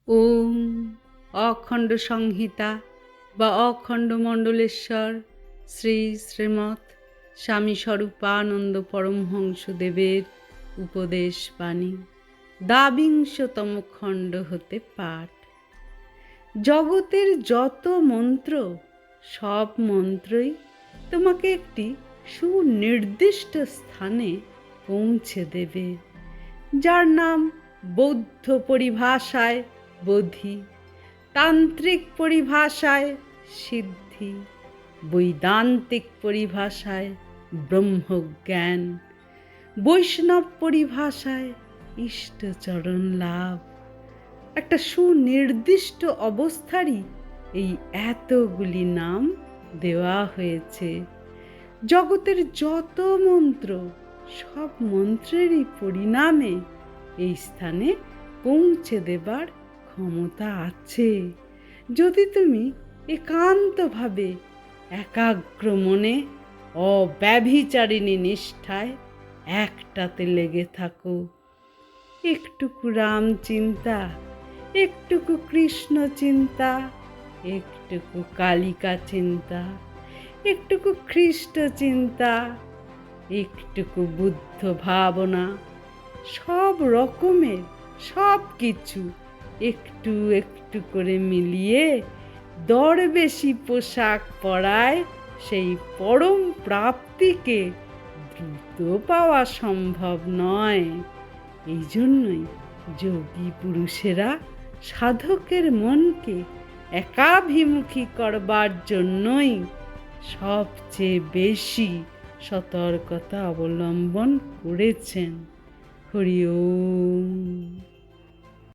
ওম অখণ্ড সংহিতা বা অখণ্ড মণ্ডলেশ্বর শ্রী শ্রীমৎ স্বামী স্বরূপানন্দ পরমহংসদেবের উপদেশ বাণী দ্বাবিংশতম খণ্ড হতে পাঠ। জগতের যত মন্ত্র, সব মন্ত্রই তোমাকে একটি সুনির্দিষ্ট স্থানে পৌঁছে দেবে, যার নাম বৌদ্ধ পরিভাষায় বোধি, তান্ত্রিক পরিভাষায় সিদ্ধি, বৈদান্তিক পরিভাষায় ব্রহ্মজ্ঞান, বৈষ্ণব পরিভাষায় ইষ্টচরণ লাভ। একটা সুনির্দিষ্ট অবস্থারই এই এতগুলি নাম দেওয়া হয়েছে। জগতের যত মন্ত্র, সব মন্ত্রেরই পরিণামে এই স্থানে পৌঁছে দেবার ক্ষমতা আছে, যদি তুমি একান্তভাবে একাগ্র মনে অব্যভিচারিণী নিষ্ঠায় একটাতে লেগে থাকো। একটুকু রাম চিন্তা, একটুকু কৃষ্ণ চিন্তা, একটুকু কালিকা চিন্তা, একটুকু খ্রিস্ট চিন্তা, একটুকু বুদ্ধ ভাবনা, সব রকমের সব কিছু একটু একটু করে মিলিয়ে দরবেশি পোশাক পরায় সেই পরম প্রাপ্তিকে দ্রুত পাওয়া সম্ভব নয়। এই জন্যই যোগী পুরুষেরা সাধকের মনকে একাভিমুখী করবার জন্যই সবচেয়ে বেশি সতর্কতা অবলম্বন করেছেন। হরি ওম।